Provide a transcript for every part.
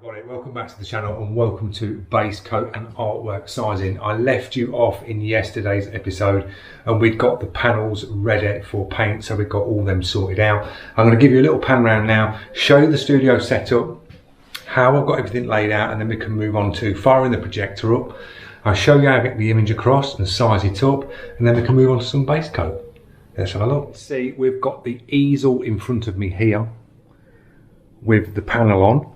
everybody, welcome back to the channel and welcome to base coat and artwork sizing. I left you off in yesterday's episode and we'd got the panels ready for paint, so we've got all them sorted out. I'm going to give you a little pan round now, show you the studio setup, how I've got everything laid out, and then we can move on to firing the projector up. I'll show you how to get the image across and size it up, and then we can move on to some base coat. Let's have a look. See, we've got the easel in front of me here with the panel on.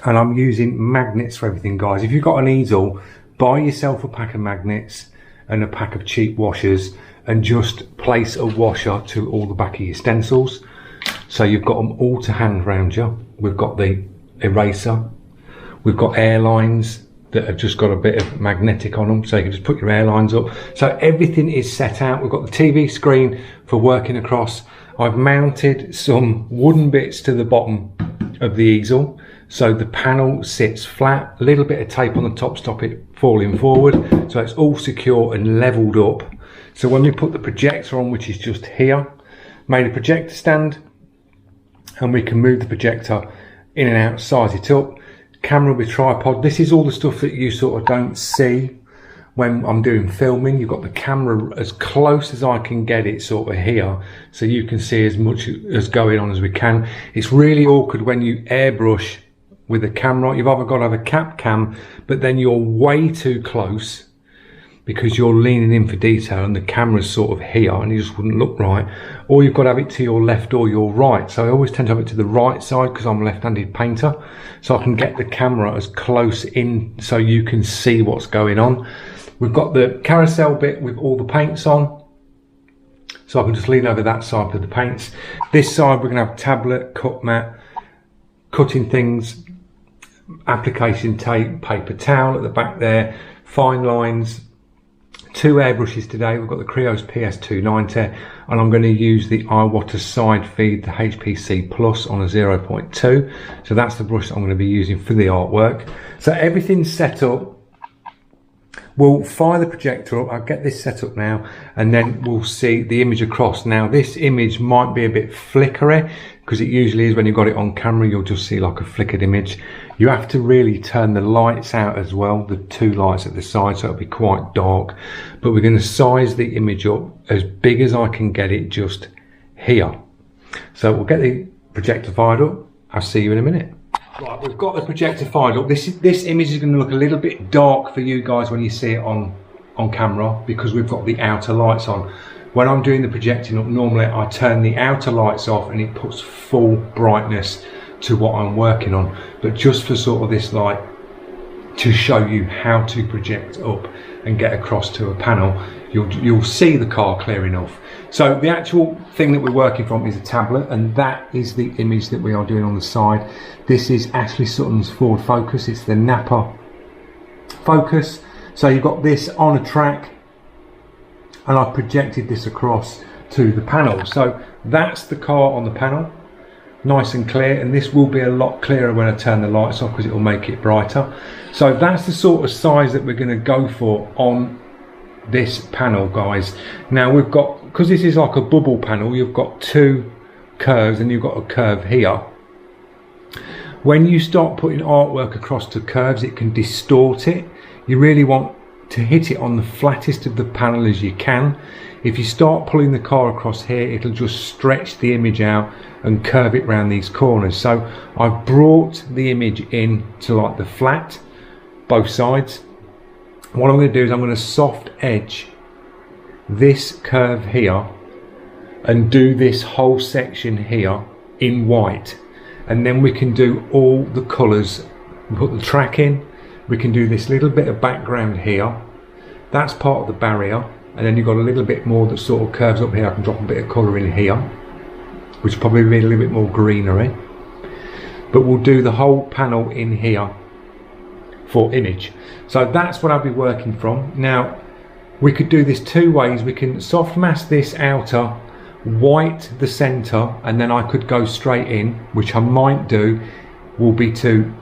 And I'm using magnets for everything, guys. If you've got an easel, buy yourself a pack of magnets and a pack of cheap washers and just place a washer to all the back of your stencils. So you've got them all to hand round you. We've got the eraser. We've got airlines that have just got a bit of magnetic on them, so you can just put your airlines up. So everything is set out. We've got the TV screen for working across. I've mounted some wooden bits to the bottom of the easel, so the panel sits flat. A little bit of tape on the top, stop it falling forward, so it's all secure and leveled up. So when we put the projector on, which is just here, made a projector stand, and we can move the projector in and out, size it up. Camera with tripod. This is all the stuff that you sort of don't see when I'm doing filming. You've got the camera as close as I can get it sort of here, so you can see as much as going on as we can. It's really awkward when you airbrush with a camera. You've either got to have a cap cam, but then you're way too close because you're leaning in for detail and the camera's sort of here and it just wouldn't look right. Or you've got to have it to your left or your right. So I always tend to have it to the right side because I'm a left-handed painter, so I can get the camera as close in so you can see what's going on. We've got the carousel bit with all the paints on, so I can just lean over that side for the paints. This side we're going to have tablet, cut mat, cutting things, application tape, paper towel at the back there, fine lines, 2 airbrushes today. We've got the Creos PS290 and I'm going to use the iWater side feed, the HPC Plus on a 0.2. So that's the brush I'm going to be using for the artwork. So everything's set up. We'll fire the projector up. I'll get this set up now and then we'll see the image across. Now this image might be a bit flickery because it usually is when you've got it on camera. You'll just see like a flickered image. You have to really turn the lights out as well, the 2 lights at the side, so it'll be quite dark. But we're going to size the image up as big as I can get it just here. So we'll get the projector fired up. I'll see you in a minute. Right, we've got the projector fired up. This image is going to look a little bit dark for you guys when you see it on camera because we've got the outer lights on. When I'm doing the projecting up, normally I turn the outer lights off and it puts full brightness to what I'm working on. But just for sort of this light to show you how to project up and get across to a panel, you'll see the car clear enough. So the actual thing that we're working from is a tablet, and that is the image that we are doing on the side. This is Ashley Sutton's Ford Focus. It's the Napa Focus. So you've got this on a track and I've projected this across to the panel. So that's the car on the panel, nice and clear, and this will be a lot clearer when I turn the lights off because it will make it brighter. So that's the sort of size that we're going to go for on this panel, guys. Now we've got, because this is like a bubble panel, you've got 2 curves and you've got a curve here. When you start putting artwork across to curves, it can distort it. You really want to hit it on the flattest of the panel as you can. If you start pulling the car across here, it'll just stretch the image out and curve it around these corners. So I've brought the image in to like the flat, both sides. What I'm going to do is I'm going to soft edge this curve here and do this whole section here in white, and then we can do all the colours. We put the track in, we can do this little bit of background here, that's part of the barrier, and then you've got a little bit more that sort of curves up here. I can drop a bit of colour in here, which will probably be a little bit more greenery, but we'll do the whole panel in here for image. So that's what I'll be working from. Now we could do this 2 ways. We can soft mask this outer, white the centre, and then I could go straight in, which I might do, will be to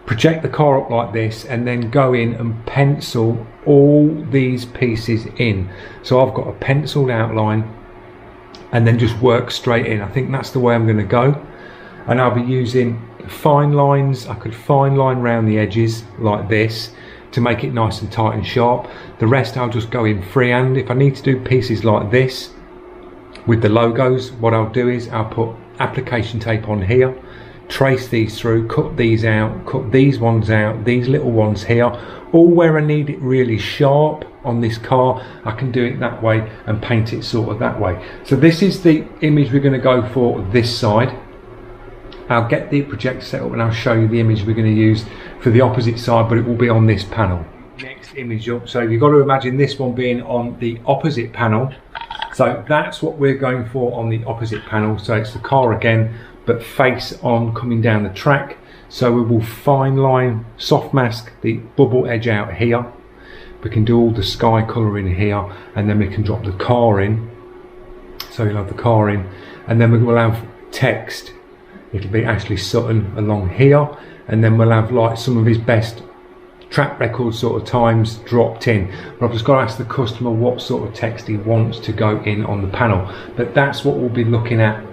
project the car up like this and then go in and pencil all these pieces in. So I've got a penciled outline and then just work straight in. I think that's the way I'm going to go, and I'll be using fine lines. I could fine line around the edges like this to make it nice and tight and sharp. The rest I'll just go in freehand. If I need to do pieces like this with the logos, what I'll do is I'll put application tape on here, trace these through, cut these out, cut these ones out, these little ones here, all where I need it really sharp on this car. I can do it that way and paint it sort of that way. So this is the image we're going to go for this side. I'll get the projector set up and I'll show you the image we're going to use for the opposite side, but it will be on this panel. Next image up, so you've got to imagine this one being on the opposite panel. So that's what we're going for on the opposite panel. So it's the car again, but face on coming down the track. So we will fine line, soft mask the bubble edge out here. We can do all the sky colour in here, and then we can drop the car in. So you'll have the car in, and then we will have text. It'll be Ashley Sutton along here, and then we'll have like some of his best track record sort of times dropped in. But I've just got to ask the customer what sort of text he wants to go in on the panel. But that's what we'll be looking at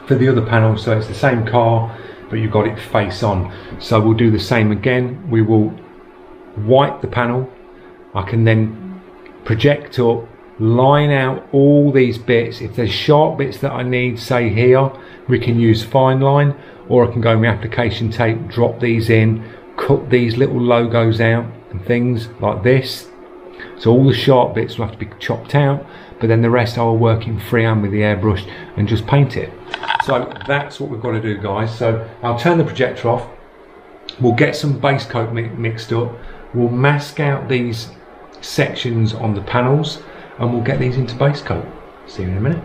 for the other panel. So it's the same car, but you've got it face on. So we'll do the same again. We will white the panel. I can then project up, line out all these bits. If there's sharp bits that I need, say here, we can use fine line, or I can go with application tape, drop these in, cut these little logos out and things like this. So all the sharp bits will have to be chopped out, but then the rest I will work in freehand with the airbrush and just paint it. So that's what we've got to do, guys. So I'll turn the projector off. We'll get some base coat mixed up. We'll mask out these sections on the panels, and we'll get these into base coat. See you in a minute.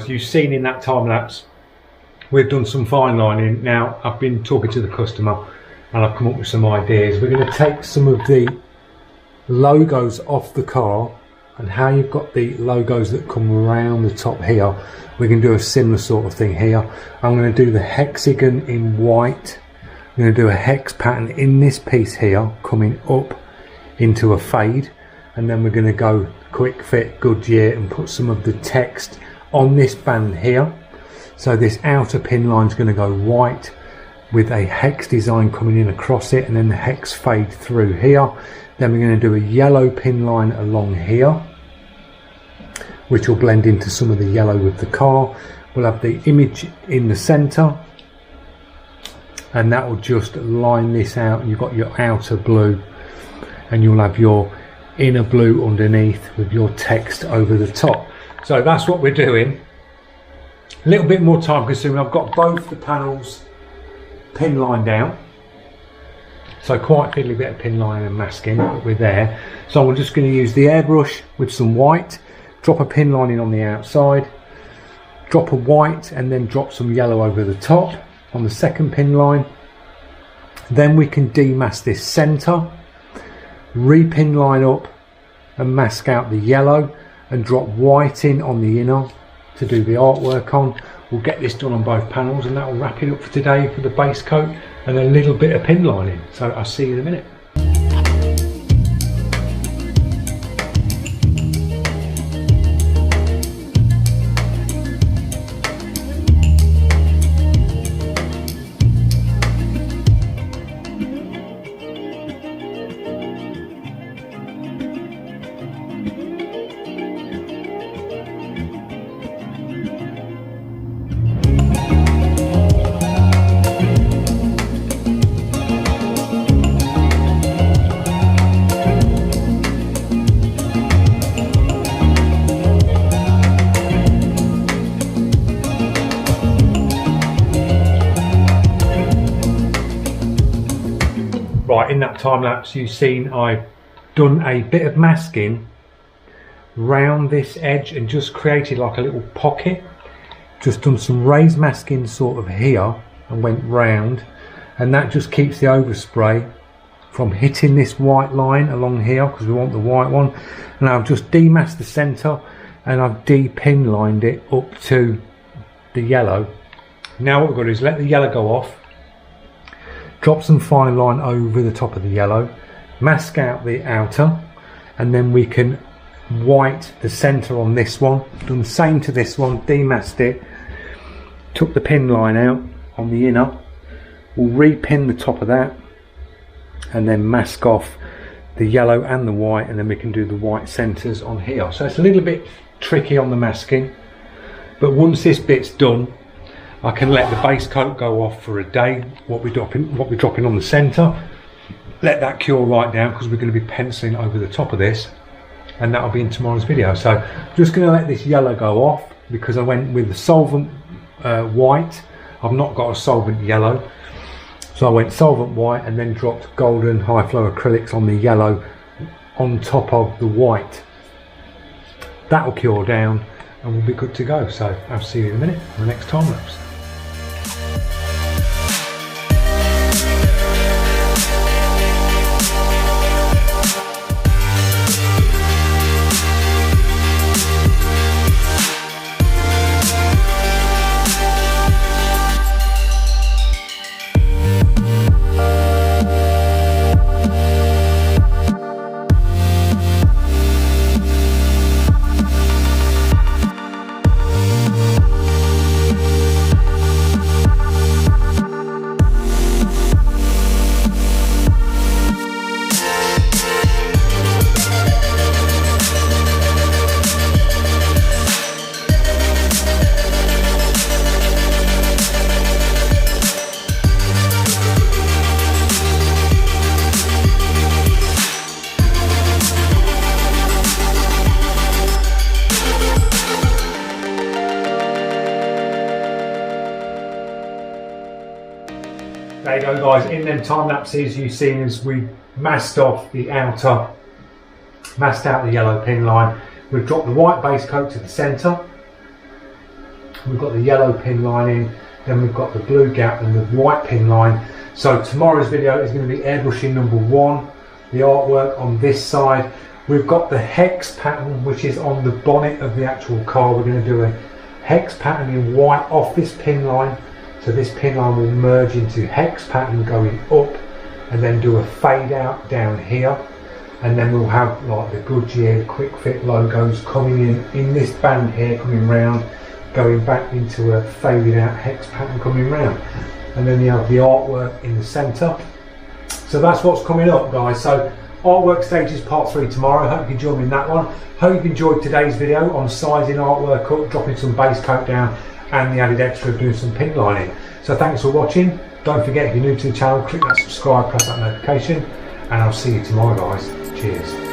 You've seen in that time lapse we've done some fine lining. Now I've been talking to the customer and I've come up with some ideas. We're going to take some of the logos off the car, and how you've got the logos that come around the top here, we can do a similar sort of thing here. I'm going to do the hexagon in white. I'm going to do a hex pattern in this piece here coming up into a fade, and then we're going to go quick fit Goodyear and put some of the text on this band here. So this outer pin line is going to go white with a hex design coming in across it, and then the hex fade through here. Then we're going to do a yellow pin line along here, which will blend into some of the yellow with the car. We'll have the image in the center, and that will just line this out. You've got your outer blue, and you'll have your inner blue underneath with your text over the top. So that's what we're doing. A little bit more time consuming. I've got both the panels pin lined out, so quite a fiddly bit of pin line and masking, but we're there. So I'm just going to use the airbrush with some white, drop a pin line in on the outside, drop a white, and then drop some yellow over the top on the second pin line. Then we can demask this center, re-pin line up and mask out the yellow, and drop white in on the inner to do the artwork on. We'll get this done on both panels, and that will wrap it up for today for the base coat and a little bit of pin lining. So I'll see you in a minute. Right, in that time lapse you've seen I've done a bit of masking round this edge and just created like a little pocket. Just done some raised masking sort of here and went round, and that just keeps the overspray from hitting this white line along here, because we want the white one. And I've just demasked the centre and I've de-pin lined it up to the yellow. Now what we've got to do is let the yellow go off, drop some fine line over the top of the yellow, mask out the outer, and then we can white the centre on this one. Done the same to this one, demasked it, took the pin line out on the inner, we'll re-pin the top of that and then mask off the yellow and the white, and then we can do the white centres on here. So it's a little bit tricky on the masking, but once this bit's done I can let the base coat go off for a day, what we're dropping on the centre, let that cure right down, because we're going to be penciling over the top of this, and that'll be in tomorrow's video. So I'm just going to let this yellow go off because I went with the solvent white. I've not got a solvent yellow, so I went solvent white and then dropped golden high flow acrylics on the yellow on top of the white. That'll cure down and we'll be good to go. So I'll see you in a minute for the next time lapse. There you go guys, in them time lapses you've seen as we masked off the outer, masked out the yellow pin line, we've dropped the white base coat to the centre, we've got the yellow pin line in, then we've got the blue gap and the white pin line. So tomorrow's video is going to be airbrushing number 1, the artwork on this side. We've got the hex pattern which is on the bonnet of the actual car. We're going to do a hex pattern in white off this pin line. So this pin line will merge into hex pattern going up and then do a fade out down here, and then we'll have like the Goodyear Quick Fit logos coming in this band here, coming round, going back into a faded out hex pattern coming round, and then you have the artwork in the centre. So that's what's coming up guys. So artwork stages part 3 tomorrow. Hope you join me in that one. Hope you've enjoyed today's video on sizing artwork up, dropping some base coat down, and the added extra of doing some pin lining. So thanks for watching. Don't forget, if you're new to the channel, click that subscribe, press that notification, and I'll see you tomorrow guys. Cheers.